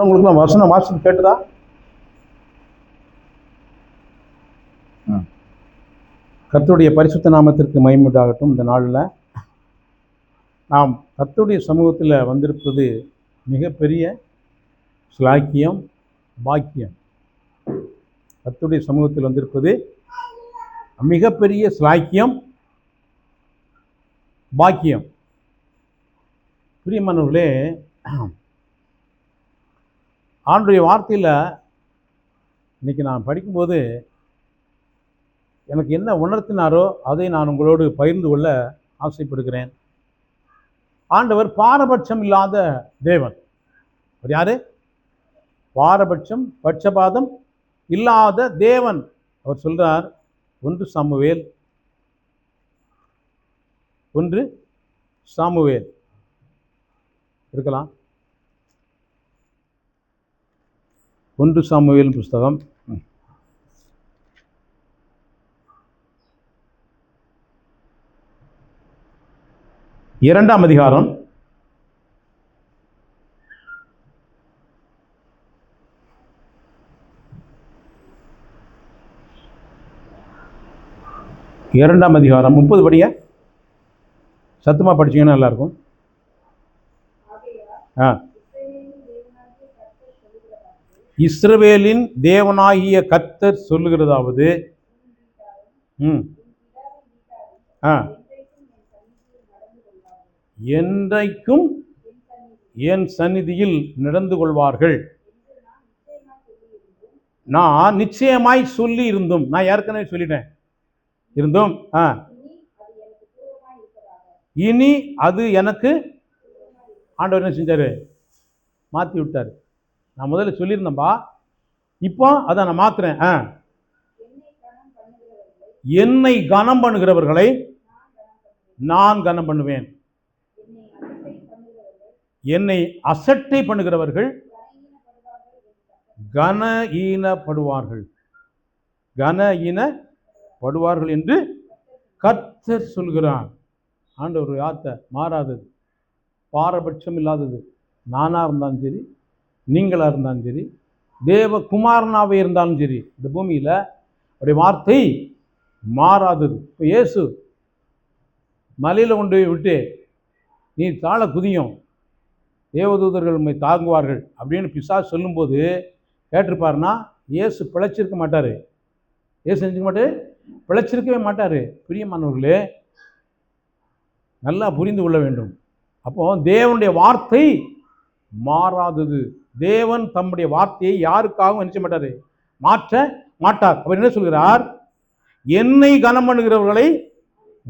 உங்களுக்குலாம் வசனம் வாசித்து கேட்டுதா? கர்த்தருடைய பரிசுத்த நாமத்திற்கு மகிமை உண்டாகட்டும். இந்த நாளில் நாம் கர்த்தருடைய சமூகத்தில் வந்திருப்பது மிகப்பெரிய ஸ்லாக்கியம், பாக்கியம். கர்த்தருடைய சமூகத்தில் வந்திருப்பது மிகப்பெரிய ஸ்லாக்கியம், பாக்கியம். பிரியமானவர்களே, ஆண்டவருடைய வார்த்தையில் இன்னைக்கு நான் படிக்கும்போது எனக்கு என்ன உணர்த்தினாரோ அதை நான் உங்களோடு பகிர்ந்து கொள்ள ஆசைப்படுகிறேன். ஆண்டவர் பாரபட்சம் இல்லாத தேவன். அவர் யாரு? பாரபட்சம், பட்சபாதம் இல்லாத தேவன். அவர் சொல்றார், 1 சாமுவேல் 1 சாமுவேல் இருக்கலாம், 1 சாமுவேல் புஸ்தகம் 2ஆம் அதிகாரம் 30 படிய சத்தமாக படிச்சீங்கன்னா நல்லா இருக்கும். இஸ்ரவேலின் தேவனாகிய கர்த்தர் சொல்லுகிறதாவது, என்றைக்கும் என் சந்நிதியில் நடந்து கொள்வார்கள். நான் நிச்சயமாய் சொல்லி இருந்தும், நான் ஏற்கனவே சொல்லிட்டேன் இருந்தும், இனி அது எனக்கு ஆண்டவர் என்ன செஞ்சாரு? மாற்றி விட்டார். நான் முதல்ல சொல்லியிருந்தேன்பா, இப்போ அதை நான் மாத்துறேன். என்னை கனம் பண்ணுகிறவர்களை நான் கனம் பண்ணுவேன். என்னை அசட்டை பண்ணுகிறவர்கள் கன ஈனப்படுவார்கள், கன ஈனப்படுவார்கள் என்று கர்த்தர் சொல்கிறார். ஆண்டவர் வார்த்தை மாறாதது, பாரபட்சம் இல்லாதது. நானாக இருந்தாலும் சரி, நீங்களாக இருந்தாலும் சரி, தேவகுமாரனாவே இருந்தாலும் சரி, இந்த பூமியில் அவருடைய வார்த்தை மாறாதது. இப்போ இயேசு மலையில் கொண்டு போய் விட்டு நீ தாழ குதியும், தேவதூதர்கள் உண்மை தாங்குவார்கள் அப்படின்னு பிசாசு சொல்லும்போது கேட்டிருப்பாருன்னா இயேசு பிழைச்சிருக்க மாட்டார். இயேசு செஞ்சுக்க மாட்டார், பிழைச்சிருக்கவே மாட்டார். பிரியமானவர்களே, நல்லா புரிந்து கொள்ள வேண்டும். அப்போ தேவனுடைய வார்த்தை மாறாதது. தேவன் தம்முடைய வார்த்தையை யாருக்காகவும் நினைச்ச மாட்டார், மாற்ற மாட்டார். அவர் என்ன சொல்கிறார்? என்னை கனம் பண்ணுகிறவர்களை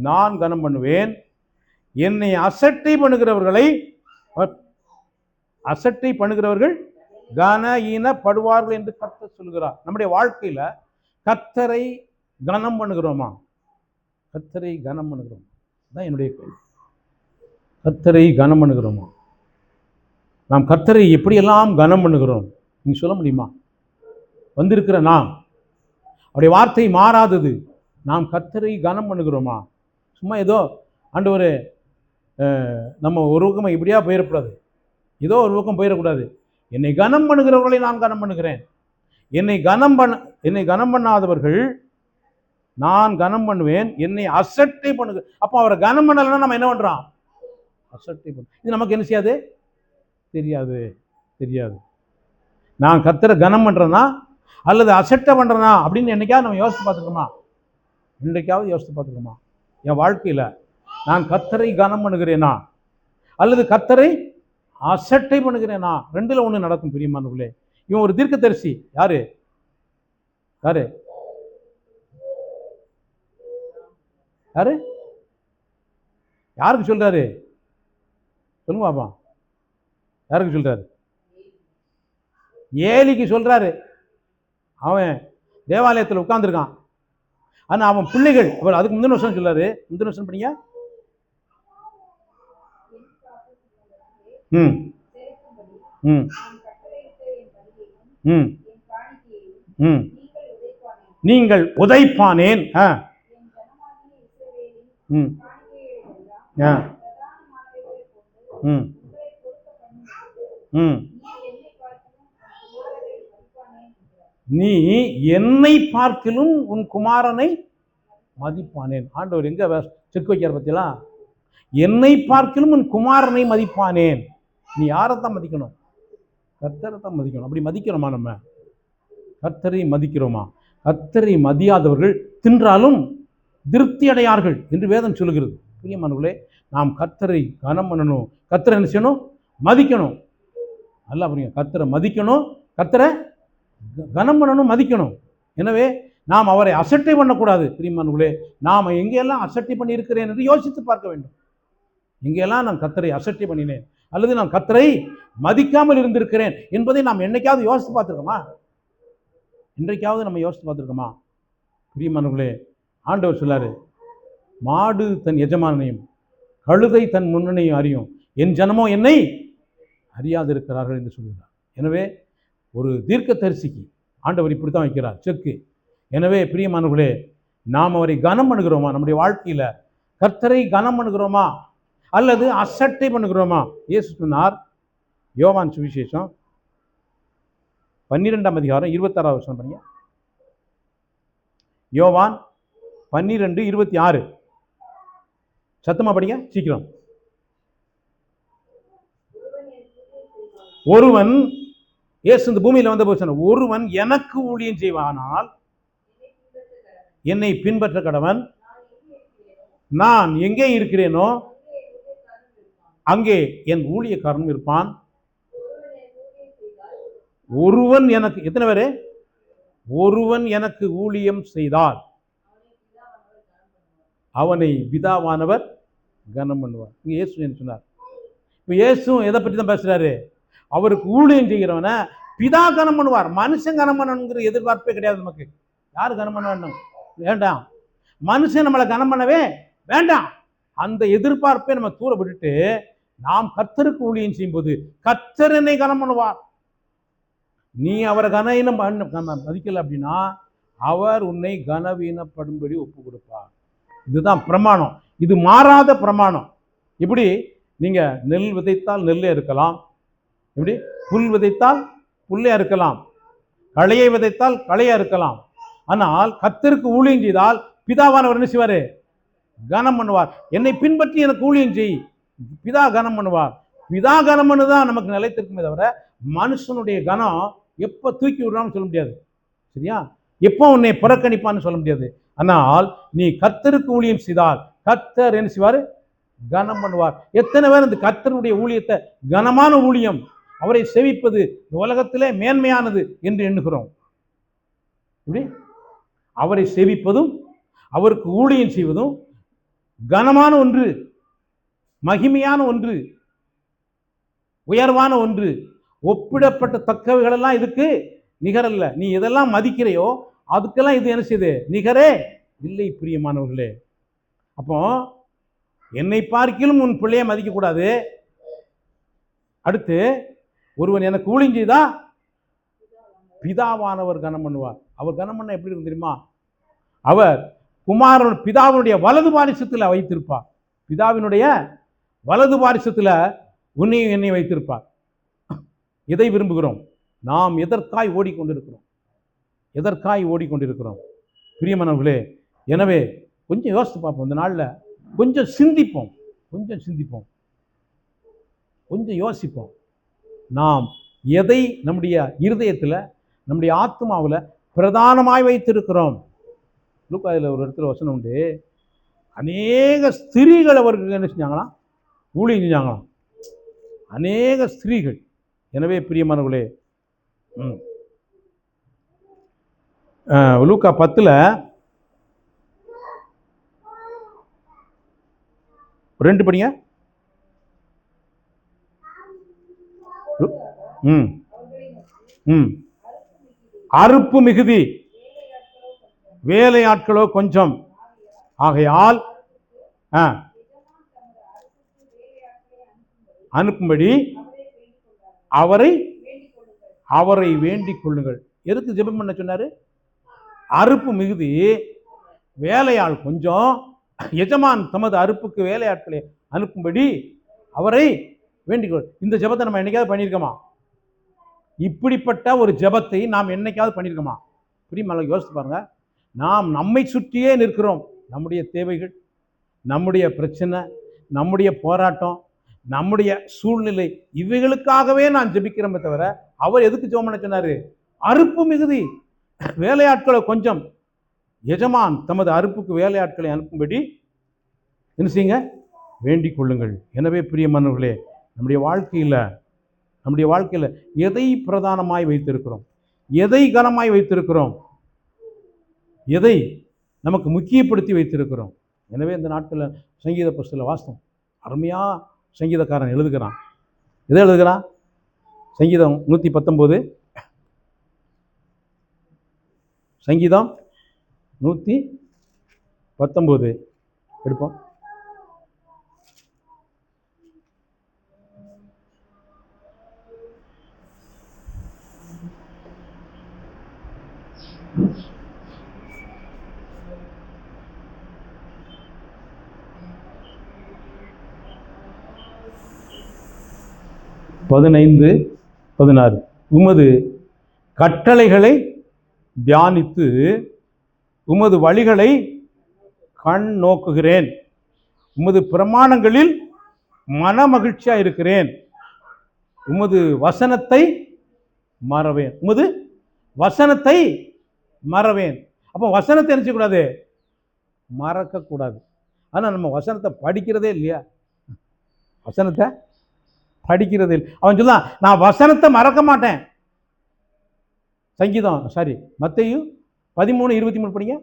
நான் கனம் பண்ணுவேன், என்னை அசட்டை பண்ணுகிறவர்களை, அசட்டை பண்ணுகிறவர்கள் கன ஈனப்படுவார்கள் என்று கர்த்தர் சொல்கிறார். நம்முடைய வாழ்க்கையில கர்த்தரை கனம் பண்ணுகிறோமா? கர்த்தரை கனம் பண்ணுகிறோம் தான் என்னுடைய கேள்வி. கர்த்தரை கனம் பண்ணுகிறோமா? நாம் கர்த்தரை எப்படியெல்லாம் கனம் பண்ணுகிறோம் நீங்க சொல்ல முடியுமா? வந்திருக்கிற நாம், அவருடைய வார்த்தை மாறாதது, நாம் கர்த்தரை கனம் பண்ணுகிறோமா? சும்மா ஏதோ ஆண்டவரே நம்ம ஒரு பக்கம் இப்படியா போயிடக்கூடாது, ஏதோ ஒரு பக்கம் போயிடக்கூடாது. என்னை கனம் பண்ணுகிறவர்களை நான் கனம் பண்ணுகிறேன், என்னை கனம் பண்ணாதவர்கள் நான் கனம் பண்ணுவேன், என்னை அசட்டை பண்ணுங்க. அப்போ அவரை கனம் பண்ணலைன்னா நம்ம என்ன பண்றோம்? அசட்டை பண்ண. இது நமக்கு என்ன செய்யாது? தெரியாது. நான் கர்த்தரை கனம் பண்றேன்னா அல்லது அசட்டை பண்றேனா அப்படின்னு என்னைக்காவது நம்ம யோசித்து பார்த்துருக்கோமா? இன்றைக்காவது யோசித்து பார்த்துருக்கோமா? என் வாழ்க்கையில நான் கர்த்தரை கனம் பண்ணுகிறேனா அல்லது கர்த்தரை அசட்டை பண்ணுகிறேனா? ரெண்டுல ஒண்ணு நடக்கும். பிரியமானவர்களே, இவன் ஒரு தீர்க்கதரிசி. யாரு யாரு யாரு யாருக்கு சொல்றாரு? சொல்லுங்க பாப்பா, யாருக்கு சொல்றாரு? ஏலிக்கு சொல்றாரு. அவன் தேவாலயத்தில் உட்கார்ந்துருக்கான். ஆனா அவன் பிள்ளைகள், அவர் அதுக்கு முந்தின வருஷம் சொல்றாரு. முந்தின வருஷம் பண்ணீங்க. நீங்கள் உதைப்பானேன். நீ என்னை பார்க்கிலும் உன் குமாரனை மதிப்பானேன். ஆண்டவர் எங்க செக் வைக்கிற பத்திலாம், என்னை பார்க்கிலும் உன் குமாரனை மதிப்பானேன். நீ யாரைத்தான் மதிக்கணும்? கர்த்தரை தான் மதிக்கணும். அப்படி மதிக்கிறோமா? நம்ம கர்த்தரை மதிக்கிறோமா? கர்த்தரை மதியாதவர்கள் தின்றாலும் திருப்தி அடையார்கள் என்று வேதம் சொல்லுகிறது. பிரியமானவர்களே, நாம் கர்த்தரை கனம் பண்ணணும். கர்த்தரை என்ன செய்யணும்? மதிக்கணும். நல்லா புரியுங்க. கர்த்தரை மதிக்கணும், கர்த்தரை கனம் பண்ணணும், மதிக்கணும். எனவே நாம் அவரை அசட்டை பண்ணக்கூடாது. பிரியமானவர்களே, நாம் எங்கெல்லாம் அசட்டை பண்ணி இருக்கிறேன் என்று யோசித்து பார்க்க வேண்டும். எங்கெல்லாம் நான் கர்த்தரை அசட்டை பண்ணினேன் அல்லது நான் கர்த்தரை மதிக்காமல் இருந்திருக்கிறேன் என்பதை நாம் என்னைக்காவது யோசித்து பார்த்துருக்கோமா? இன்றைக்காவது நம்ம யோசித்து பார்த்துருக்கோமா? பிரியமானவர்களே, ஆண்டவர் சொல்லாரு, மாடு தன் எஜமானையும் கழுதை தன் முன்னணியும் அறியும், என் ஜனமோ என்னை அறியாது இருக்கிறார்கள் என்று சொல்கிறார். எனவே ஒரு தீர்க்கதரிசிக்கு ஆண்டவர் இப்படி தான் வைக்கிறார் செக்கு. எனவே பிரியமானவர்களே, நாம் அவரை கனம் பண்ணுகிறோமா? நம்முடைய வாழ்க்கையில் கர்த்தரை கனம் பண்ணுகிறோமா அல்லது அசட்டை பண்ணுகிறோமா? இயேசு சொன்னார், யோவான் சுவிசேஷம் 12ஆம் அதிகாரம் 26வது வசனம் படிங்க. யோவான் 12:26. சத்தமா படிங்க, சீக்கிரம். ஒருவன், இயேசு இந்த பூமியில் வந்த போது சொன்னார், ஒருவன் எனக்கு ஊழியம் செய்வானால் என்னை பின்பற்ற கடவன். நான் எங்கே இருக்கிறேனோ அங்கே என் ஊழியக்காரனும் இருப்பான். ஒருவன் எனக்கு, எத்தனை பேரு? ஒருவன் எனக்கு ஊழியம் செய்தால் அவனை பிதாவானவர் கனம் பண்ணுவார். இங்க இயேசு என்ன சொன்னார்? இப்போ இயேசு எதை பற்றி தான் பேசுறாரு? அவருக்கு ஊழியம் செய்கிறவனை பிதா கனம் பண்ணுவார். மனுஷன் கனம் பண்ணணுங்கிற எதிர்பார்ப்பே கிடையாது நமக்கு. யார் கனம் பண்ண வேண்டும்? வேண்டாம். மனுஷன் நம்மளை கனம் பண்ணவே வேண்டாம். அந்த எதிர்பார்ப்பை நம்ம தூர விட்டுட்டு நாம் கர்த்தருக்கு ஊழியம் செய்யும்போது கர்த்தர் என்னை கனம் பண்ணுவார். நீ அவரை கனவீனம் மதிக்கல அப்படின்னா அவர் உன்னை கனவீனப்படும்படி ஒப்பு கொடுப்பார். இதுதான் பிரமாணம். இது மாறாத பிரமாணம். இப்படி நீங்க நெல் விதைத்தால் நெல்லே இருக்கலாம், இப்படி புல் விதைத்தால் புல்லே இருக்கலாம், களையை விதைத்தால் களையா இருக்கலாம். ஆனால் கர்த்தருக்கு ஊழியம் செய்தால் பிதாவானவர் என்ன செய்வாரு? கனம் பண்ணுவார். என்னை பின்பற்றி எனக்கு ஊழியம் செய், பிதா கனம் பண்ணுவார். பிதா கனம் பண்ணுதான் நமக்கு நிலைத்திருக்குமே தவிர மனுஷனுடைய கனம் எப்போ தூக்கி விடுறான்னு சொல்ல முடியாது. சரியா? எப்போ உன்னை புறக்கணிப்பான்னு சொல்ல முடியாது. ஆனால் நீ கர்த்தருக்கு ஊழியம் செய்தால் கர்த்தர் என்ன செய்வார்? கனம் பண்ணுவார். எத்தனை பேர் இந்த கர்த்தருடைய ஊழியத்தை கனமான ஊழியம், அவரை சேவிப்பது இந்த உலகத்திலே மேன்மையானது என்று எண்ணுகிறோம்? இப்படி அவரை சேவிப்பதும் அவருக்கு ஊழியம் செய்வதும் கனமான ஒன்று, மகிமையான ஒன்று, உயர்வான ஒன்று. ஒப்பிடப்பட்ட தக்கவைகளெல்லாம் இதுக்கு நிகரல்ல. நீ எதெல்லாம் மதிக்கிறையோ அதுக்கெல்லாம் இது என்ன செய்யுது? நிகரே இல்லை. பிரியமானவர்களே, அப்போ என்னை பார்க்கிலும் உன் பிள்ளையை மதிக்கக்கூடாது. அடுத்து, ஒருவன் எனக்கு ஊழியம் செய்தா பிதாவானவர் கனம் பண்ணுவார். அவர் கனம் பண்ண எப்படி இருக்கும் தெரியுமா? அவர் குமாரன் பிதாவினுடைய வலது பாரிசத்தில் வைத்திருப்பார். பிதாவினுடைய வலது பாரிசத்தில் உன்னையும் என்னை வைத்திருப்பார். எதை விரும்புகிறோம்? நாம் எதற்காய் ஓடிக்கொண்டிருக்கிறோம்? எதற்காய் ஓடிக்கொண்டிருக்கிறோம்? பிரியமானவர்களே, எனவே கொஞ்சம் யோசித்து பார்ப்போம். இந்த நாளில் கொஞ்சம் சிந்திப்போம், கொஞ்சம் யோசிப்போம். நாம் எதை நம்முடைய இருதயத்தில், நம்முடைய ஆத்மாவில் பிரதானமாய் வைத்திருக்கிறோம்? லூக்காவில் ஒரு இடத்துல வசனம் உண்டு, அநேக ஸ்திரீகள் அவருக்கு என்ன செஞ்சாங்களாம்? ஊழியம் செஞ்சாங்களாம். அநேக ஸ்திரீகள். எனவே பிரியமானவர்களே, லூக்கா 10ல் 2 படிங்க. அறுப்பு மிகுதி, வேலையாட்களோ கொஞ்சம். ஆகையால் அனுப்பும்படி அவரை வேண்டிக் கொள்ளுங்கள். எதுக்கு ஜெபம் பண்ண சொன்னாரு? அறுப்பு மிகுதி, வேலையாள் கொஞ்சம், எஜமான் தமது அறுப்புக்கு வேலையாட்களை அனுப்பும்படி அவரை வேண்டிக் கொள். இந்த ஜெபத்தை நம்ம என்னைக்காவது பண்ணியிருக்கோமா? இப்படிப்பட்ட ஒரு ஜெபத்தை நாம் என்னைக்காவது பண்ணியிருக்கோமா? பிரியமானவர்களே, யோசித்து பாருங்க. நாம் நம்மை சுற்றியே நிற்கிறோம். நம்முடைய தேவைகள், நம்முடைய பிரச்சனை, நம்முடைய போராட்டம், நம்முடைய சூழ்நிலை, இவைகளுக்காகவே நான் ஜெபிக்கிறோமே தவிர, அவர் எதுக்கு ஜெபம் பண்ண சொன்னாரு? அறுப்பு மிகுதி, வேலையாட்களை கொஞ்சம். எஜமான் தமது அறுப்புக்கு வேலையாட்களை அனுப்பும்படி என்ன செய்யுங்க? வேண்டிக் கொள்ளுங்கள். எனவே பிரியமானவர்களே, நம்முடைய வாழ்க்கையில் எதை பிரதானமாய் வைத்திருக்கிறோம்? எதை கனமாய் வைத்திருக்கிறோம்? எதை நமக்கு முக்கியப்படுத்தி வைத்திருக்கிறோம்? எனவே இந்த நாட்களில் சங்கீத புஸ்தகத்தில் வாஸ்தவம் அருமையாக சங்கீதக்காரன் எழுதுகிறான். எதை எழுதுகிறான்? சங்கீதம் 119, சங்கீதம் 119 எடுப்போம். பதினைந்து 16. உமது கட்டளைகளை தியானித்து உமது வழிகளை கண் நோக்குகிறேன். உமது பிரமாணங்களில் மன மகிழ்ச்சியா இருக்கிறேன். உமது வசனத்தை மறவேன். உமது வசனத்தை மறவேன். அப்போ வசனத்தை என்ன செய்யக்கூடாது? மறக்கக்கூடாது. ஆனால் நம்ம வசனத்தை படிக்கிறதே இல்லையா? வசனத்தை படிக்கிறது இல்லை. அவன் சொல்லான், நான் வசனத்தை மறக்க மாட்டேன். சங்கீதம் மத்தேயு 13:23 படிங்க.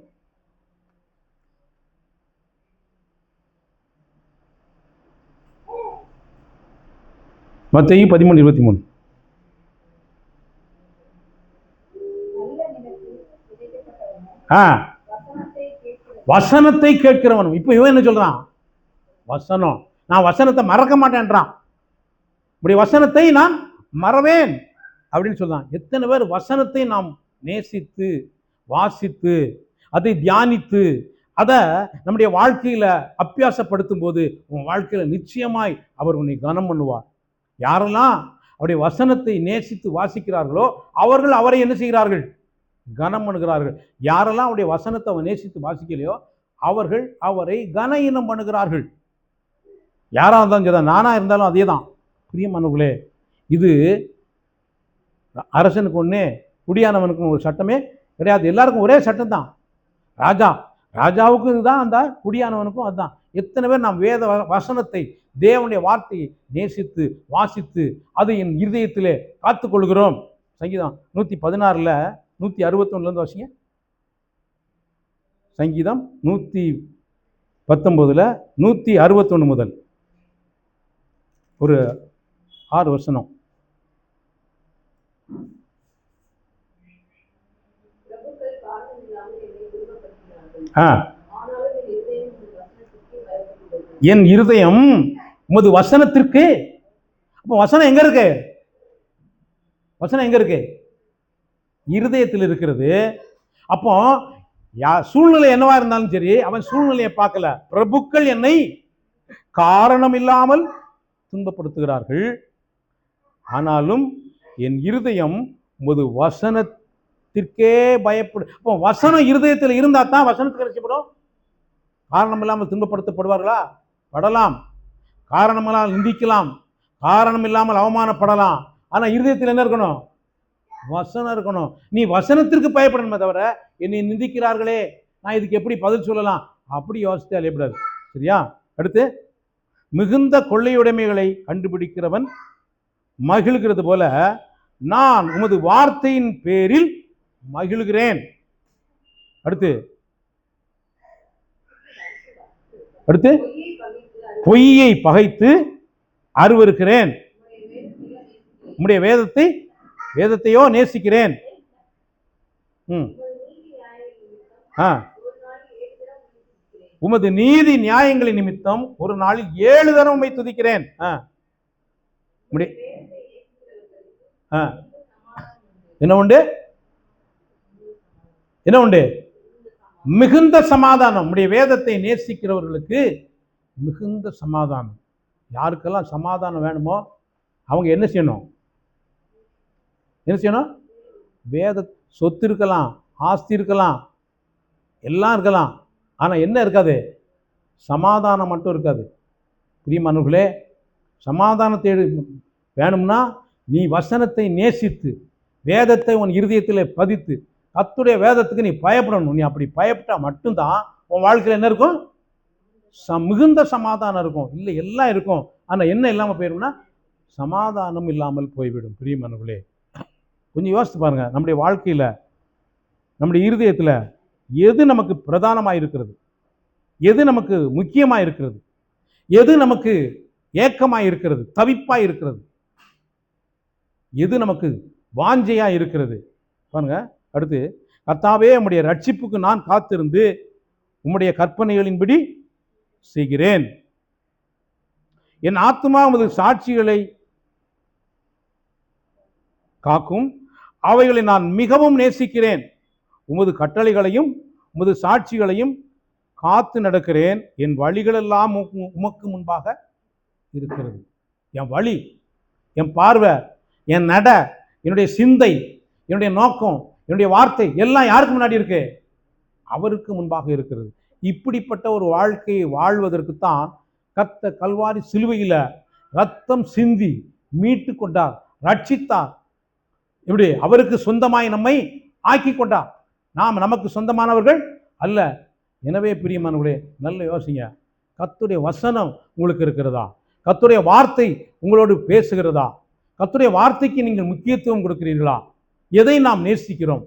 மத்தேயு 13:23. வசனத்தை கேட்கிறவனும். இப்போ இவன் என்ன சொல்றான்? வசனம், நான் வசனத்தை மறக்க மாட்டேன்றான். இப்படி வசனத்தை நான் மறவேன் அப்படின்னு சொல்றான். எத்தனை பேர் வசனத்தை நாம் நேசித்து வாசித்து அதை தியானித்து அதை நம்முடைய வாழ்க்கையில அபியாசப்படுத்தும் போது உன் வாழ்க்கையில நிச்சயமாய் அவர் உன்னை கனம் பண்ணுவார். யாரெல்லாம் அவருடைய வசனத்தை நேசித்து வாசிக்கிறார்களோ அவர்கள் அவரை என்ன செய்கிறார்கள்? கனம் பண்ணுகிறார்கள். யாரெல்லாம் அவருடைய வசனத்தை அவன் நேசித்து வாசிக்கலையோ அவர்கள் அவரை கன இனம் பண்ணுகிறார்கள். யாரா இருந்தாலும் சரி, நானா இருந்தாலும் அதே தான். பிரியமானவர்களே, இது அரசனுக்கு ஒன்று, குடியானவனுக்கு ஒரு சட்டமே கிடையாது. எல்லாருக்கும் ஒரே சட்டம் தான். ராஜாவுக்கும் இதுதான், அந்த குடியானவனுக்கும் அதுதான். எத்தனை பேர் நாம் வேத வசனத்தை, தேவனுடைய வார்த்தையை நேசித்து வாசித்து அதை என் இருதயத்திலே காத்துக்கொள்கிறோம்? சங்கீதம் 116ல் 161 வாசிங்க. சங்கீதம் 119ல் 161 முதல் ஒரு 6 வசனம். என் இருதயம் உமது வசனத்திற்கு. அப்போ வசனம் எங்க இருக்கு? வசனம் எங்க இருக்கு? இருதயத்தில் இருக்கிறது. அப்போ சூழ்நிலை என்னவா இருந்தாலும் சரி, அவன் சூழ்நிலையை பார்க்கல. பிரபுக்கள் என்னை காரணம் இல்லாமல் துன்பப்படுத்துகிறார்கள், ஆனாலும் என் இருதயம் உமது வசனத்திற்கே பயப்படும். அப்போ வசனம் இருதயத்தில் இருந்தா தான் வசனத்துக்கு ரட்சிக்கப்படும். காரணம் இல்லாமல் துன்பப்படுத்தப்படுவார்களா? படலாம். காரணம் இல்லாமல் நிந்திக்கலாம், காரணம் இல்லாமல் அவமானப்படலாம். ஆனா இருதயத்தில் என்ன இருக்கணும்? வசனம் இருக்கணும். நீ வசனத்திற்கு பயப்படணுமே தவிர என்னை நிந்திக்கிறார்களே, நான் இதுக்கு எப்படி பதில் சொல்லலாம் அப்படி யோசித்து அலையப்படாது. சரியா? அடுத்து, மிகுந்த கொள்ளையுடைமைகளை கண்டுபிடிக்கிறவன் மகிழ்கிறது போல நான் உமது வார்த்தையின் பேரில் மகிழ்கிறேன். அடுத்து பொய்யை பகைத்து அருவருக்கிறேன். உம்முடைய வேதத்தையோ நேசிக்கிறேன். உமது நீதி நியாயங்களின் நிமித்தம் ஒரு நாளில் 7 தரம் உம்மை துதிக்கிறேன். என்ன உண்டு? என்ன உண்டு? மிகுந்த சமாதானம். உம்முடைய வேதத்தை நேசிக்கிறவர்களுக்கு மிகுந்த சமாதானம். யாருக்கெல்லாம் சமாதானம் வேணுமோ அவங்க என்ன செய்யணும்? என்ன செய்யணும்? வேத சொத்து இருக்கலாம், ஆஸ்தி இருக்கலாம், எல்லாம் இருக்கலாம், ஆனால் என்ன இருக்காது? சமாதானம் மட்டும் இருக்காது. பிரியமானவர்களே, சமாதானத்தை வேணும்னா நீ வசனத்தை நேசித்து வேதத்தை உன் இருதயத்தில் பதித்து கர்த்தருடைய வேதத்துக்கு நீ பயப்படணும். நீ அப்படி பயப்பட்டா மட்டும்தான் உன் வாழ்க்கையில் என்ன இருக்கும்? மிகுந்த சமாதானம் இருக்கும். இல்லை எல்லாம் இருக்கும், ஆனால் என்ன இல்லாமல் போயிடும்னா சமாதானம் இல்லாமல் போய்விடும். பிரியமானவர்களே, கொஞ்சம் யோசித்து பாருங்க. நம்முடைய வாழ்க்கையில் நம்முடைய இருதயத்தில் எது நமக்கு பிரதானமாக இருக்கிறது? எது நமக்கு முக்கியமாக இருக்கிறது? எது நமக்கு ஏக்கமாக இருக்கிறது, தவிப்பாக இருக்கிறது? எது நமக்கு வாஞ்சையா இருக்கிறது? பாருங்க. அடுத்து, கர்த்தாவே உம்முடைய ரட்சிப்புக்கு நான் காத்திருந்து உம்முடைய கற்பனைகளின்படி செய்கிறேன். என் ஆத்துமா உமது சாட்சிகளை காக்கும், அவைகளை நான் மிகவும் நேசிக்கிறேன். உமது கட்டளைகளையும் உமது சாட்சிகளையும் காத்து நடக்கிறேன். என் வழிகளெல்லாம் உமக்கு முன்பாக இருக்கிறது. என் வழி, என் பார்வை, என் நட, என்னுடைய சிந்தை, என்னுடைய நோக்கம், என்னுடைய வார்த்தை எல்லாம் யாருக்கு முன்னாடி இருக்கு? அவருக்கு முன்பாக இருக்கிறது. இப்படிப்பட்ட ஒரு வாழ்க்கையை வாழ்வதற்குத்தான் கர்த்தர் கல்வாரி சிலுவையில் ரத்தம் சிந்தி மீட்டு கொண்டார், ரட்சித்தார். இப்படி அவருக்கு சொந்தமாய் நம்மை ஆக்கி கொண்டார். நாம் நமக்கு சொந்தமானவர்கள் அல்ல. எனவே பிரியமானவர்களே, நல்ல யோசிங்க. கர்த்தருடைய வசனம் உங்களுக்கு இருக்கிறதா? கர்த்தருடைய வார்த்தை உங்களோடு பேசுகிறதா? கர்த்தருடைய வார்த்தைக்கு நீங்கள் முக்கியத்துவம் கொடுக்கிறீர்களா? எதை நாம் நேசிக்கிறோம்?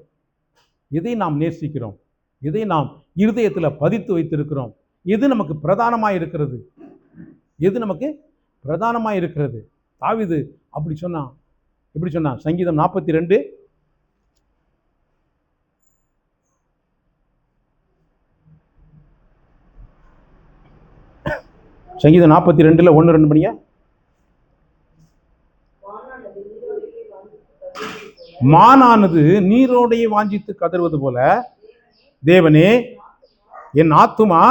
எதை நாம் நேசிக்கிறோம்? எதை நாம் இருதயத்தில் பதித்து வைத்திருக்கிறோம்? எது நமக்கு பிரதானமாக இருக்கிறது? எது நமக்கு பிரதானமாக இருக்கிறது? தாவீது அப்படி சொன்னான். எப்படி சொன்னான்? சங்கீதம் 42 சங்கீதம் 42 1 2 படிங்க. மானானது நீரோடையை வாஞ்சித்து கதறுவது போல தேவனே என் ஆத்துமா.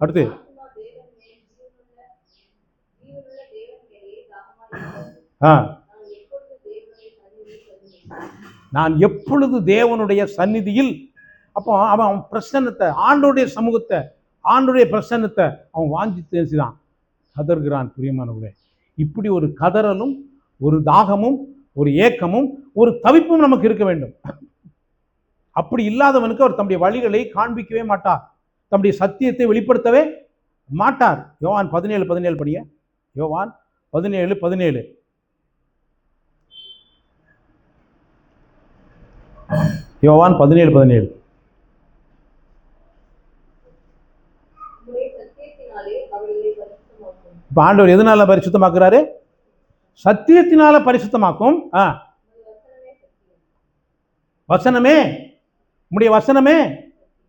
அடுத்து, நான் எப்பொழுது தேவனுடைய சந்நிதியில். அப்போ அவன் பிரசன்னத்தை, ஆண்டோடைய சமூகத்தை, ஆண்டோடைய பிரசன்னத்தை அவன் வாஞ்சித்து தான் கதறுகிறான். பிரியமானவர்களே, இப்படி ஒரு கதறலும் ஒரு தாகமும் ஒரு ஏக்கமும் ஒரு தவிப்பும் நமக்கு இருக்க வேண்டும். அப்படி இல்லாதவனுக்கு அவர் தம்முடைய வழிகளை காண்பிக்கவே மாட்டார், தம்முடைய சத்தியத்தை வெளிப்படுத்தவே மாட்டார். யோவான் 17:17 படிங்க. யோவான் 17:17. யோவான் 17:17. இப்ப ஆண்டவர் எதனால பரிசுத்தமாக்குறாரு? சத்தியத்தினால பரிசுத்தமாக்கும். வசனமே, உம்முடைய வசனமே.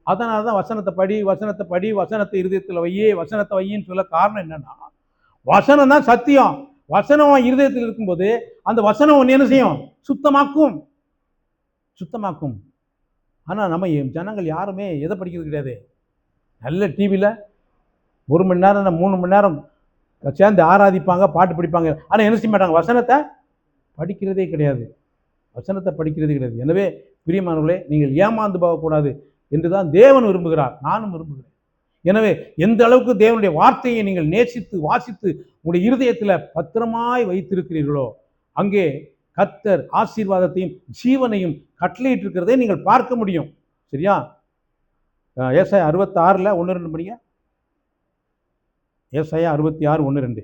அதனால தான் வசனத்தை படி, வசனத்தை படி, வசனத்தை இருதயத்தில் வையே, வசனத்தை வையின்னு சொல்ல காரணம் என்னன்னா, வசனம் தான் சத்தியம். வசனம் இருதயத்தில் இருக்கும்போது அந்த வசனம் ஒன்று என்ன செய்யும்? சுத்தமாக்கும், சுத்தமாக்கும். ஆனால் நம்ம ஜனங்கள் யாருமே எதை படிக்கிறது கிடையாது. நல்ல டிவியில் 1 மணி நேரம் 3 மணி நேரம் சேர்ந்து ஆராதிப்பாங்க, பாட்டு படிப்பாங்க. ஆனால் என்ன செய்ய மாட்டாங்க? வசனத்தை படிக்கிறதே கிடையாது. வசனத்தை படிக்கிறதே கிடையாது. எனவே பிரியமானவர்களே, நீங்கள் ஏமாந்து போகக்கூடாது என்று தான் தேவன் விரும்புகிறார், நானும் விரும்புகிறேன். எனவே எந்த அளவுக்கு தேவனுடைய வார்த்தையை நீங்கள் நேசித்து வாசித்து உங்களுடைய இருதயத்தில் பத்திரமாய் வைத்திருக்கிறீர்களோ, அங்கே கர்த்தர் ஆசீர்வாதத்தையும் ஜீவனையும் கட்டளையிட்டு இருக்கிறதை நீங்கள் பார்க்க முடியும். சரியா? ஏசாயா 66 1 2 படிங்க. ஏசாயா 66 1 2.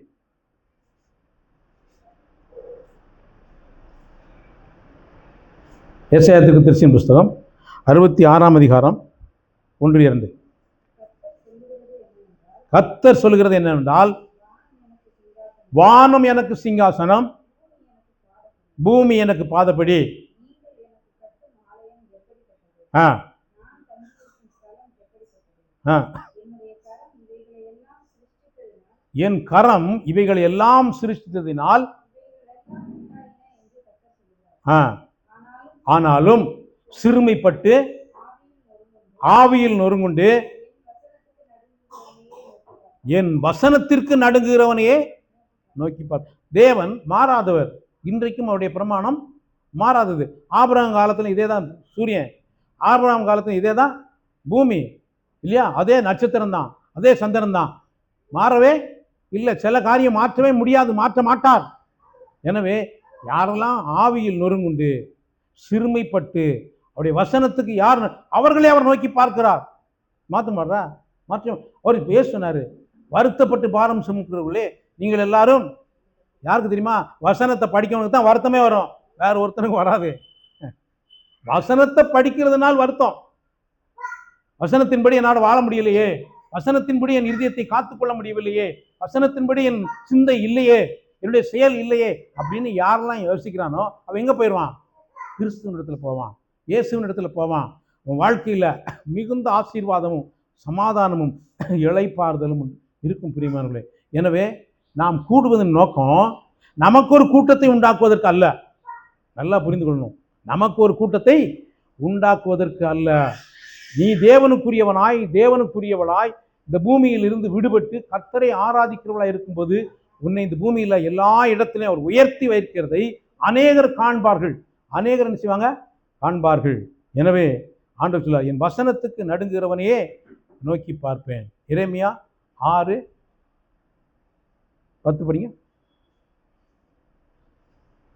ஏசாயா தீர்க்கதரிசியின் புஸ்தகம் 66ஆம் அதிகாரம் 1 2. கர்த்தர் சொல்லுகிறது என்னவென்றால், வானம் எனக்கு சிங்காசனம், பூமி எனக்கு பாதப்படி. என் கரம் இவைகளை எல்லாம் சிருஷ்டித்ததினால், ஆனாலும் சிறுமைப்பட்டு ஆவியில் நொறுங்குண்டு என் வசனத்திற்கு நடுங்குகிறவனையே நோக்கி பார். தேவன் மாறாதவர். இன்றைக்கும் அவருடைய பிரமாணம் மாறாதது. ஆபிரகாம் காலத்தில் இதே தான் சூரியன், ஆபிரகாம் காலத்தில் இதே தான் பூமி இல்லையா? அதே நட்சத்திரம் தான், அதே சந்திரன் தான், மாறவே இல்லை. சில காரியம் மாற்றவே முடியாது, மாற்ற மாட்டார். எனவே யாரெல்லாம் ஆவியில் நொறுங்குண்டு சிறுமைப்பட்டு அவருடைய வசனத்துக்கு யார் அவர்களே அவர் நோக்கி பார்க்கிறார். மாற்ற மாட்டா மாற்ற. அவர் பேசினாரு, வருத்தப்பட்டு பாரம் சுமக்கிறவர்களே நீங்கள் எல்லாரும், யாருக்கு தெரியுமா? வசனத்தை படிக்கவனுக்கு தான் வருத்தமே வரும், வேற ஒருத்தனுக்கு வராது. வசனத்தை படிக்கிறதுனால் வருத்தம். வசனத்தின்படி என்னால் வாழ முடியலையே, வசனத்தின்படி என் இருதயத்தை காத்துக்கொள்ள முடியவில்லையே, வசனத்தின்படி என் சிந்தை இல்லையே, என்னுடைய செயல் இல்லையே அப்படின்னு யாரெல்லாம் யோசிக்கிறானோ அவன் எங்க போயிடுவான்? கிறிஸ்துவின் இடத்துல போவான், இயேசுவின் இடத்துல போவான். உன் வாழ்க்கையில மிகுந்த ஆசீர்வாதமும் சமாதானமும் இளைப்பாறுதலும் இருக்கும் பிரியமானவர்களே. எனவே நாம் கூடுவதன் நோக்கம் நமக்கு ஒரு கூட்டத்தை உண்டாக்குவதற்கு அல்ல. நல்லா புரிந்து கொள்ளணும். நமக்கு ஒரு கூட்டத்தை உண்டாக்குவதற்கு அல்ல. நீ தேவனுக்குரியவனாய் தேவனுக்குரியவளாய் இந்த பூமியில் இருந்து விடுபட்டு கர்த்தரை ஆராதிக்கிறவளாய் இருக்கும்போது உன்னை இந்த பூமியில எல்லா இடத்திலையும் அவர் உயர்த்தி வைக்கிறதை அநேகர் காண்பார்கள். அநேகர் என்ன செய்வாங்க? காண்பார்கள். எனவே ஆண்டவர் சொல்றார், என் வசனத்துக்கு நடுங்குகிறவனையே நோக்கி பார்ப்பேன். எரேமியா 6:10 படிங்க.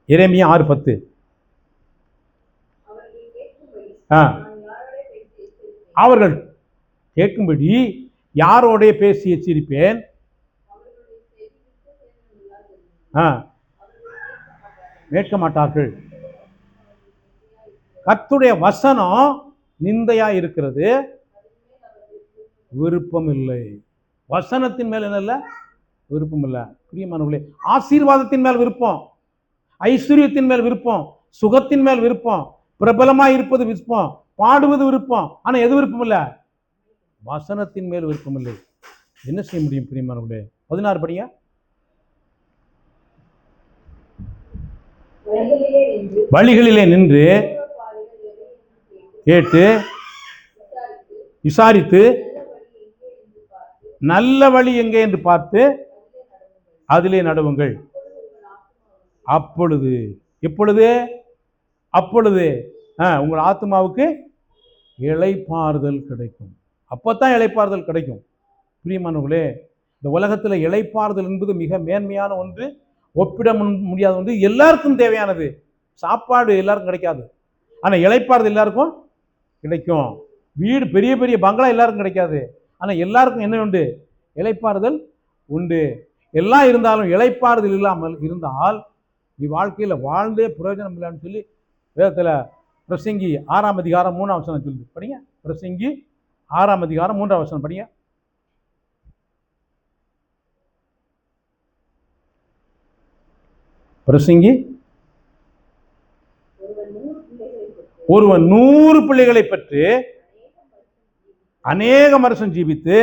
எரேமியா 6:10. அவர்கள் கேட்கும்படி யாரோட பேசி எச்சரிப்பேன்? கேட்க மாட்டார்கள். கர்த்தருடைய வசனம் நிந்தையா இருக்கிறது, விருப்பம் இல்லை. வசனத்தின் மேல் என்ன? விருப்பம் இல்லை. பிரியமானவர்களே, ஆசீர்வாதத்தின் மேல் விருப்பம், ஐஸ்வர்யத்தின் மேல் விருப்பம், சுகத்தின் மேல் விருப்பம், பிரபலமாய் இருப்பது விருப்பம், பாடுவது விருப்பம். ஆனா எது விருப்பம் இல்லை? வசனத்தின் மேல் விருப்பம் இல்லை. என்ன செய்ய முடியும் பிரியமானவர்களே? 16 படிங்க. வழிகளிலே நின்று கேட்டு விசாரித்து நல்ல வழி எங்கே என்று பார்த்து அதிலே நடுவுங்கள். அப்பொழுது, எப்பொழுது? அப்பொழுது உங்கள் ஆத்மாவுக்கு இளைப்பாறுதல் கிடைக்கும். அப்பத்தான் இளைப்பாறுதல் கிடைக்கும். பிரியமானவர்களே, இந்த உலகத்தில் இளைப்பாறுதல் என்பது மிக மேன்மையான ஒன்று, ஒப்பிட முடியாத ஒன்று, எல்லாருக்கும் தேவையானது. சாப்பாடு எல்லாருக்கும் கிடைக்காது, ஆனால் இளைப்பாறுதல் எல்லாருக்கும் கிடைக்கும். வீடு, பெரிய பெரிய பங்களா எல்லாருக்கும் கிடைக்காது, ஆனால் எல்லாருக்கும் என்ன உண்டு? இளைப்பாறுதல் உண்டு. எல்லாம் இருந்தாலும் இளைப்பாறுதல் இல்லாமல் இருந்தால் நீ வாழ்க்கையில் வாழ்ந்தே பிரயோஜனம் இல்லைன்னு சொல்லி வேதத்தில் பிரசங்கி 6ஆம் அதிகாரம் 3ஆம் வசனம் சொல்லுது. படிங்க. பிரசங்கி 6ஆம் அதிகாரம் 3ஆம் வசனம் படிங்க. பிரசங்கி, ஒருவன் 100 பிள்ளைகளை பெற்று அநேக வருஷம் ஜீவித்து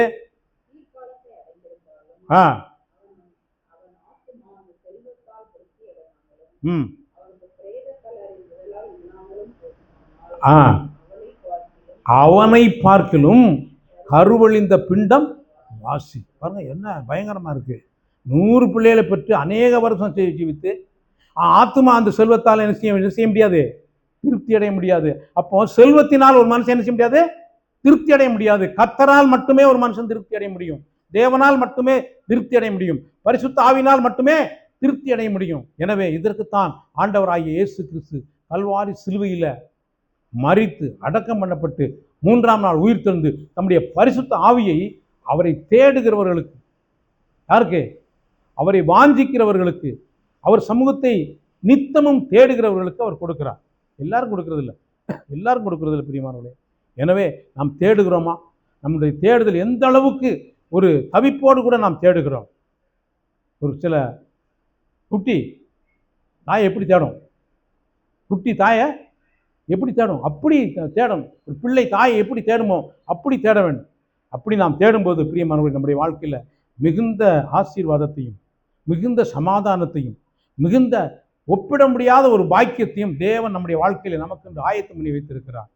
அவனை பார்க்கிலும் கருவழிந்த பிண்டம் வாசி. பாருங்க என்ன பயங்கரமா இருக்கு. 100 பிள்ளைகளை பெற்று அநேக வருஷம் ஜீவித்து ஆத்மா அந்த செல்வத்தால் என்ன செய்ய முடியாது? திருப்தி அடைய முடியாது. அப்போ செல்வத்தினால் ஒரு மனுஷன் என்ன செய்ய முடியாது? திருப்தி அடைய முடியாது. கர்த்தரால் மட்டுமே ஒரு மனுஷன் திருப்தி அடைய முடியும். தேவனால் மட்டுமே திருப்தி அடைய முடியும். பரிசுத்த ஆவியினால் மட்டுமே திருப்தி அடைய முடியும். எனவே இதற்குத்தான் ஆண்டவராகிய இயேசு கிறிஸ்து கல்வாரி சிலுவையில மரித்து அடக்கம் பண்ணப்பட்டு 3ஆம் நாள் உயிர் தெழுந்து தம்முடைய பரிசுத்த ஆவியை அவரை தேடுகிறவர்களுக்கு, யாருக்கு? அவரை வாஞ்சிக்கிறவர்களுக்கு, அவர் சமூகத்தை நித்தமும் தேடுகிறவர்களுக்கு அவர் கொடுக்கிறார். எல்லாரும் கொடுக்கறது இல்லை, எல்லாரும் கொடுக்கறது இல்லை பிரியமானவர்களே. எனவே நாம் தேடுகிறோமா? நம்முடைய தேடுதல் எந்த அளவுக்கு ஒரு தவிப்போடு கூட நாம் தேடுகிறோம். ஒரு சில குட்டி தாயை எப்படி தேடும்? குட்டி தாயை எப்படி தேடும்? அப்படி தேடும். ஒரு பிள்ளை தாயை எப்படி தேடுமோ அப்படி தேட வேண்டும். அப்படி நாம் தேடும்போது பிரியமானவர்களே, நம்முடைய வாழ்க்கையில் மிகுந்த ஆசீர்வாதத்தையும் மிகுந்த சமாதானத்தையும் மிகுந்த ஒப்பிட முடியாத ஒரு பாக்கியத்தையும் தேவன் நம்முடைய வாழ்க்கையில் நமக்கு என்று ஆயத்தம் பண்ணி வைத்திருக்கிறார்.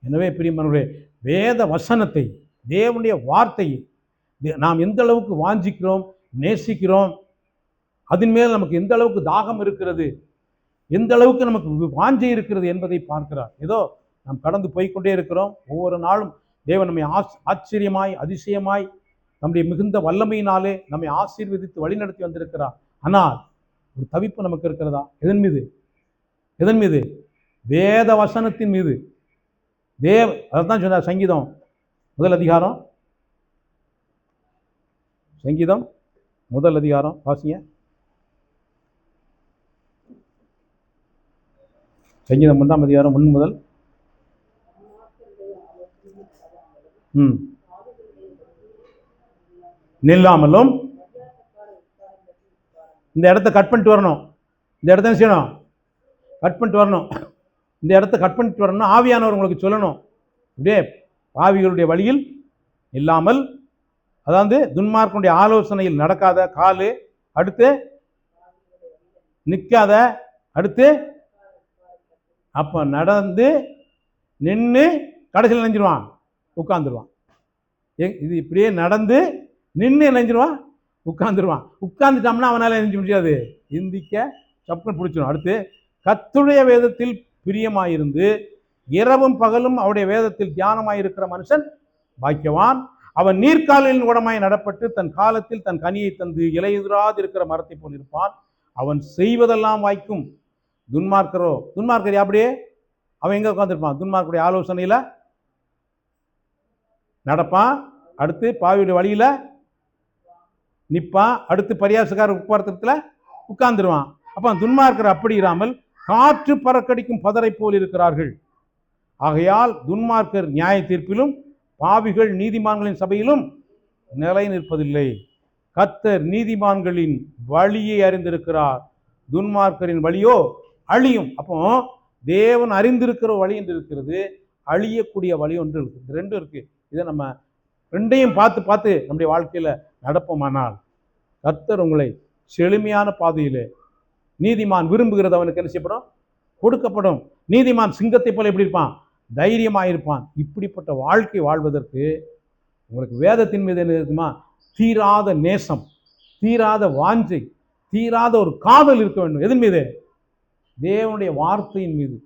எனவே பிரியமானவர்களே, வேத வசனத்தை, தேவனுடைய வார்த்தையை நாம் எந்த அளவுக்கு வாஞ்சிக்கிறோம், நேசிக்கிறோம், அதன் மேல் நமக்கு எந்த அளவுக்கு தாகம் இருக்கிறது, எந்த அளவுக்கு நமக்கு வாஞ்சை இருக்கிறது என்பதை பார்க்கிறார். ஏதோ நாம் கடந்து போய்கொண்டே இருக்கிறோம். ஒவ்வொரு நாளும் தேவன் நம்மை ஆச்சரியமாய் அதிசயமாய் நம்முடைய மிகுந்த வல்லமையினாலே நம்மை ஆசீர்வதித்து வழிநடத்தி வந்திருக்கிறார். ஆனால் ஒரு தவிப்பு நமக்கு இருக்கிறதா? எதன் மீது? எதன் மீது? வேத வசனத்தின் மீது. அதான் சொன்னார். சங்கீதம் முதல் அதிகாரம், சங்கீதம் முதல் அதிகாரம் வாசிங்க. சங்கீதம் 1ஆம் அதிகாரம் 1 முதல். நில்லாமலும் இந்த இடத்த கட் பண்ணிட்டு வரணும். இந்த இடத்த என்ன செய்யணும்? கட் பண்ணிட்டு வரணும். இந்த இடத்த கட் பண்ணிட்டு வரணும். ஆவியானவர் உங்களுக்கு சொல்லணும். இப்படியே பாவிகளுடைய வழியில் இல்லாமல், அதாவது துன்மார்க்கனுடைய ஆலோசனையில் நடக்காத, காலு அடுத்து நிற்காத, அடுத்து அப்போ நடந்து நின்று கடைசியில் நினைஞ்சிருவான், உட்காந்துருவான். இது இப்படியே நடந்து நின்று நினைஞ்சிருவான், உட்காந்துருவான். உட்காந்துட்டோம்னா அவனால் நினைஞ்ச முடியாது, இந்திக்க சப்புன்னு பிடிச்சிடும். அடுத்து கர்த்தருடைய வேதத்தில் பிரியமாயிருந்து இரவும் பகலும் அவருடைய வேதத்தில் தியானமாயிருக்கிற மனுஷன் பாக்கியவான். அவன் நீர்க்காலின் உடமாய் நடப்பட்டு தன் காலத்தில் தன் கனியை தந்து இலையுதிராது இருக்கிற மரத்தை போல் இருப்பான். அவன் செய்வதெல்லாம் வாய்க்கும். துன்மார்க்கர் அப்படியே அவன் எங்க உட்காந்துருப்பான்? துன்மார்க்கருடைய ஆலோசனையில நடப்பான். அடுத்து பாவியுடைய வழியில நிற்பான். அடுத்து பரியாசக்கார உட்பார்த்தத்துல உட்கார்ந்துருவான். அப்ப துன்மார்க்கர் அப்படி இராமல் காற்று பறக்கடிக்கும் பதரை போல் இருக்கிறார்கள். ஆகையால் துன்மார்க்கர் நியாய தீர்ப்பிலும் பாவிகள் நீதிமான்களின் சபையிலும் நிலை நிற்பதில்லை. கர்த்தர் நீதிமான்களின் வழியை அறிந்திருக்கிறார், துன்மார்க்கரின் வழியோ அழியும். அப்போ தேவன் அறிந்திருக்கிற வழி என்று இருக்கிறது, அழியக்கூடிய வழி ஒன்று இருக்குது. ரெண்டும் இருக்கு. இதை நம்ம ரெண்டையும் பார்த்து பார்த்து நம்முடைய வாழ்க்கையில நடப்போமானால் கர்த்தர் உங்களை செழுமையான பாதையிலே, நீதிமான் விரும்புகிறது அவனுக்கு என்ன செய்யப்படும்? கொடுக்கப்படும். நீதிமான் சிங்கத்தை போல எப்படி இருப்பான்? தைரியமாயிருப்பான். இப்படிப்பட்ட வாழ்க்கை வாழ்வதற்கு உங்களுக்கு வேதத்தின் மீது என்ன இருக்குமா? தீராத நேசம், தீராத வாஞ்சை, தீராத ஒரு காதல் இருக்க வேண்டும். எதன் மீது? தேவனுடைய வார்த்தையின் மீது,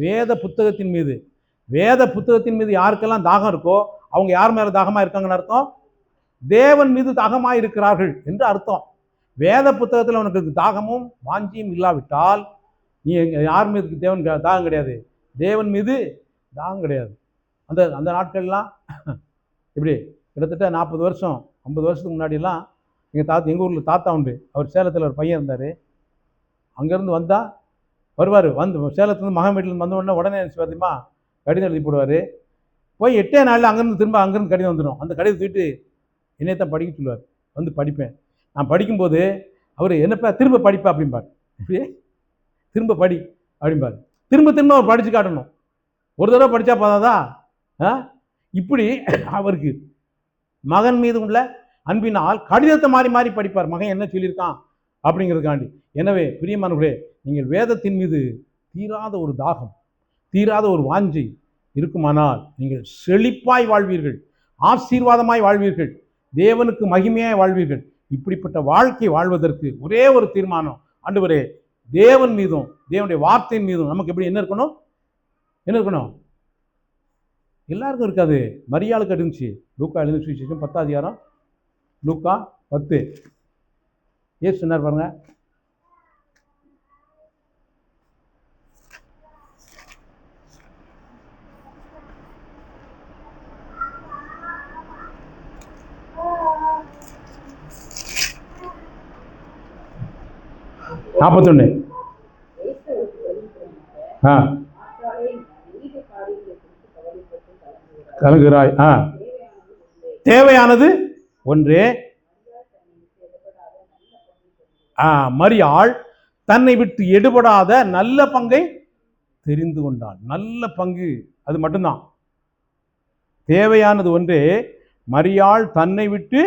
வேத புத்தகத்தின் மீது. வேத புத்தகத்தின் மீது யாருக்கெல்லாம் தாகம் இருக்கோ அவங்க யார் மேல தாகமா இருக்காங்கன்னு அர்த்தம்? தேவன் மீது தாகமா இருக்கிறார்கள் என்று அர்த்தம். வேத புத்தகத்தில் உனக்கு தாகமும் வாஞ்சியும் இல்லாவிட்டால் நீ யார் மீது தேவன் தாகம் கிடையாது, தேவன் மீது தாகம் கிடையாது. அந்த அந்த நாட்கள்லாம் இப்படி கிட்டத்தட்ட 40 வருஷம் 50 வருஷத்துக்கு முன்னாடிலாம் எங்கள் ஊரில் தாத்தா உண்டு. அவர் சேலத்தில் ஒரு பையன் இருந்தார். அங்கேருந்து வந்தால் வருவார். சேலத்துலேருந்து மகன் வீட்டிலேருந்து வந்த உடனே பார்த்தீமா கடிதம் எழுதி போடுவார். போய் 8 நாளில் அங்கேருந்து கடிதம் வந்துடும். அந்த கடிதம் தூக்கிட்டு என்னையத்தான் படிக்க சொல்லுவார். வந்து படிப்பேன். நான் படிக்கும்போது அவர் என்னப்பா திரும்ப படிப்பா அப்படிம்பார். இப்படியே திரும்ப படி அப்படிம்பார். திரும்ப திரும்ப அவர் படித்து காட்டணும். ஒரு தடவை படித்தா போதாதா? இப்படி அவருக்கு மகன் மீது உள்ள அன்பினால் கடிதத்தை மாறி மாறி படிப்பார். மகன் என்ன சொல்லியிருக்கான் அப்படிங்கிறதுக்காண்டி. எனவே பிரியமானவர்களே, நீங்கள் வேதத்தின் மீது தீராத ஒரு தாகம், தீராத ஒரு வாஞ்சை இருக்குமானால் நீங்கள் செழிப்பாய் வாழ்வீர்கள், ஆசீர்வாதமாய் வாழ்வீர்கள், தேவனுக்கு மகிமையாய் வாழ்வீர்கள். இப்படிப்பட்ட வாழ்க்கை வாழ்வதற்கு ஒரே ஒரு தீர்மானம், ஆண்டவரே தேவன் மீதும் தேவனுடைய வார்த்தையின் மீதும் நமக்கு எப்படி என்ன இருக்கணும்? என்ன இருக்கணும்? எல்லாருக்கும் இருக்காது. மரியாளுக்கு இருந்துச்சு. லூக்கா எழுதின சுவிசேஷம் 10ஆம் அதிகாரம், லூக்கா 10. ஏசு சொன்னார் பாருங்க, நாற்பத்தொன்னு. கலங்குகிறாய். தேவையானது ஒன்றே. மரியாள் தன்னை விட்டு எடுபடாத நல்ல பங்கை தெரிந்து கொண்டாள். நல்ல பங்கு அது மட்டும்தான். தேவையானது ஒன்றே. மரியாள் தன்னை விட்டு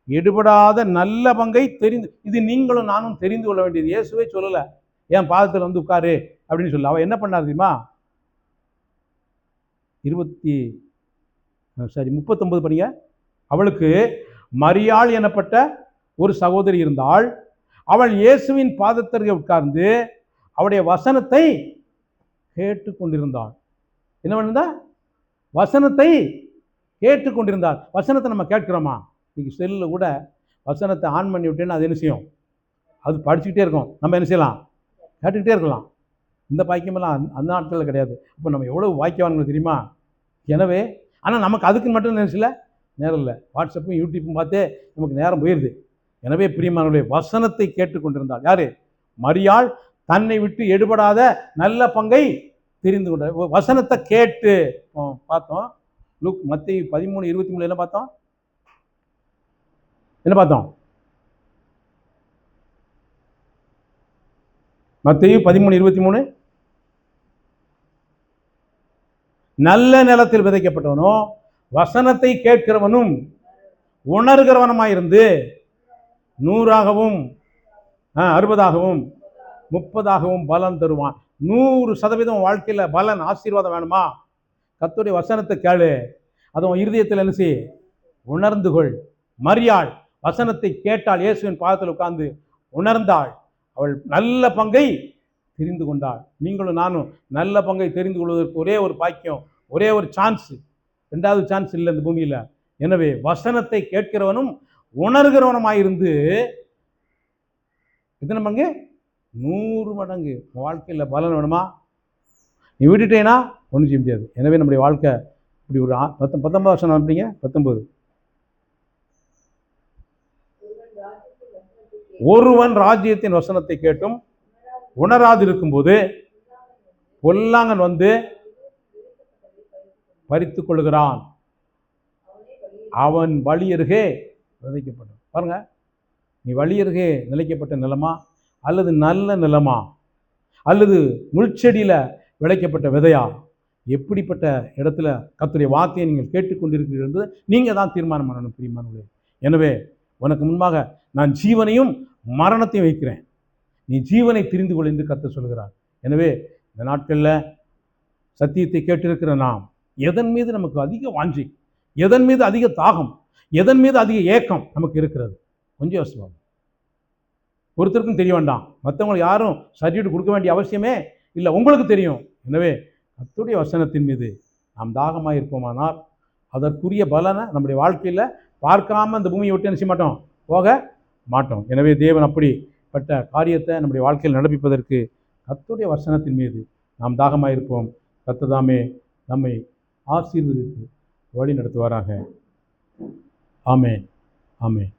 எடுபடாத நல்ல பங்கை தெரிந்து, இது நீங்களும் நானும் தெரிந்து கொள்ள வேண்டியது. இயேசுவே சொல்லலை என் பாதத்தில் வந்து உட்காரு அப்படின்னு சொல்ல. அவ என்ன பண்ணா தெரியுமா? 39 படிங்க. அவளுக்கு மரியாள் எனப்பட்ட ஒரு சகோதரி இருந்தாள். அவள் இயேசுவின் பாதத்தருகே உட்கார்ந்து அவருடைய வசனத்தை கேட்டுக்கொண்டிருந்தாள். என்ன பண்ணுதா? வசனத்தை கேட்டுக்கொண்டிருந்தாள். வசனத்தை நம்ம கேட்கிறோமா? இன்னைக்கு செல்லில் கூட வசனத்தை ஆன் பண்ணி விட்டேன்னு அது என்ன செய்யும்? அது படிச்சுக்கிட்டே இருக்கும். நம்ம என்ன செய்யலாம்? கேட்டுக்கிட்டே இருக்கலாம். இந்த பாக்கியமெல்லாம் அந்த நாட்களில் கிடையாது. இப்போ நம்ம எவ்வளோ வாக்கியவான்கள் தெரியுமா? எனவே ஆனால் நமக்கு அதுக்கு மட்டும் நினைச்சல நேரம் இல்லை. வாட்ஸ்அப்பும் யூடியூப்பும் பார்த்தே நமக்கு நேரம் போயிடுது. எனவே பிரியமானவர்களே, வசனத்தை கேட்டுக்கொண்டிருந்தாள் யாரு? மரியாள் தன்னை விட்டு எடுபடாத நல்ல பங்கை தெரிந்து கொண்டார். வசனத்தை கேட்டு பார்த்தோம். மத்தேயு 13:23 என்ன பார்த்தோம்? என்ன பார்த்தோம்? மத்தேயு 13:23 நல்ல நிலத்தில் விதைக்கப்பட்டவனோ வசனத்தை கேட்கிறவனும் உணர்கிறவனுமாயிருந்து 100ஆகவும் 60ஆகவும் 30ஆகவும் பலன் தருவான். 100% வாழ்க்கையில் பலன் ஆசீர்வாதம் வேணுமா? கர்த்தருடைய வசனத்தை கேளு. அதுவும் இருதயத்தில் என்ன செய்? உணர்ந்து கொள். மரியாள் வசனத்தை கேட்டாள். இயேசுவின் பாதத்தில் உட்கார்ந்து உணர்ந்தாள். அவள் நல்ல பங்கை தெரிந்து கொண்டாள். நீங்களும் நானும் நல்ல பங்கை தெரிந்து கொள்வதற்கு ஒரே ஒரு பாக்கியம், ஒரே ஒரு சான்ஸ், ரெண்டாவது சான்ஸ் இல்லை இந்த பூமியில். எனவே வசனத்தை கேட்கிறவனும் உணர்கிறவனுமாயிருந்து எத்தனை பங்கு? 100 மடங்கு வாழ்க்கையில் பலன் வேணுமா? நீ விட்டுட்டேன்னா ஒன்றும் செய்ய முடியாது. எனவே நம்முடைய வாழ்க்கை இப்படி ஒரு 19 வருஷம் அனுப்புறீங்க. 19 ஒருவன் ராஜ்யத்தின் வசனத்தை கேட்டும் உணராது இருக்கும்போது பொல்லாங்கன் வந்து பறித்து கொள்கிறான். அவன் வழியருகே விதைக்கப்படும். பாருங்க, நீ வழியருகே நிலைக்கப்பட்ட நிலமா, அல்லது நல்ல நிலமா, அல்லது முள்செடியில விளைக்கப்பட்ட விதையா, எப்படிப்பட்ட இடத்துல கர்த்தருடைய வார்த்தையை நீங்கள் கேட்டுக்கொண்டிருக்கிறீர்கள் என்று நீங்கள் தான் தீர்மானம் பண்ணணும் பிரியமானவர்களே. எனவே உனக்கு முன்பாக நான் ஜீவனையும் மரணத்தையும் வைக்கிறேன், நீ ஜீவனை தெரிந்து கொள் என்று கர்த்தர் சொல்கிறார். எனவே இந்த நாட்களில் சத்தியத்தை கேட்டிருக்கிற நாம் எதன் மீது நமக்கு அதிக வாஞ்சி, எதன் மீது அதிக தாகம், எதன் மீது அதிக ஏக்கம் நமக்கு இருக்கிறது? கொஞ்சம் யோசிப்போம். ஒருத்தருக்கும் தெரிய வேண்டாம், மற்றவங்களுக்கு யாரும் சர்டிஃபிகேட் கொடுக்க வேண்டிய அவசியமே இல்லை, உங்களுக்கு தெரியும். எனவே கர்த்தருடைய வசனத்தின் மீது நாம் தாகமாக இருப்போமானால் அதற்குரிய பலனை நம்முடைய வாழ்க்கையில் பார்க்காம அந்த பூமியை விட்டு என்ன செய்ய மாட்டோம், போக மாட்டோம். எனவே தேவன் அப்படிப்பட்ட காரியத்தை நம்முடைய வாழ்க்கையில் நடப்பிப்பதற்கு கர்த்தருடைய வசனத்தின் மீது நாம் தாகமாக இருப்போம். கர்த்தர் தாமே நம்மை ஆசீர்வதித்து வழி நடத்துவாராக. ஆமென், ஆமென்.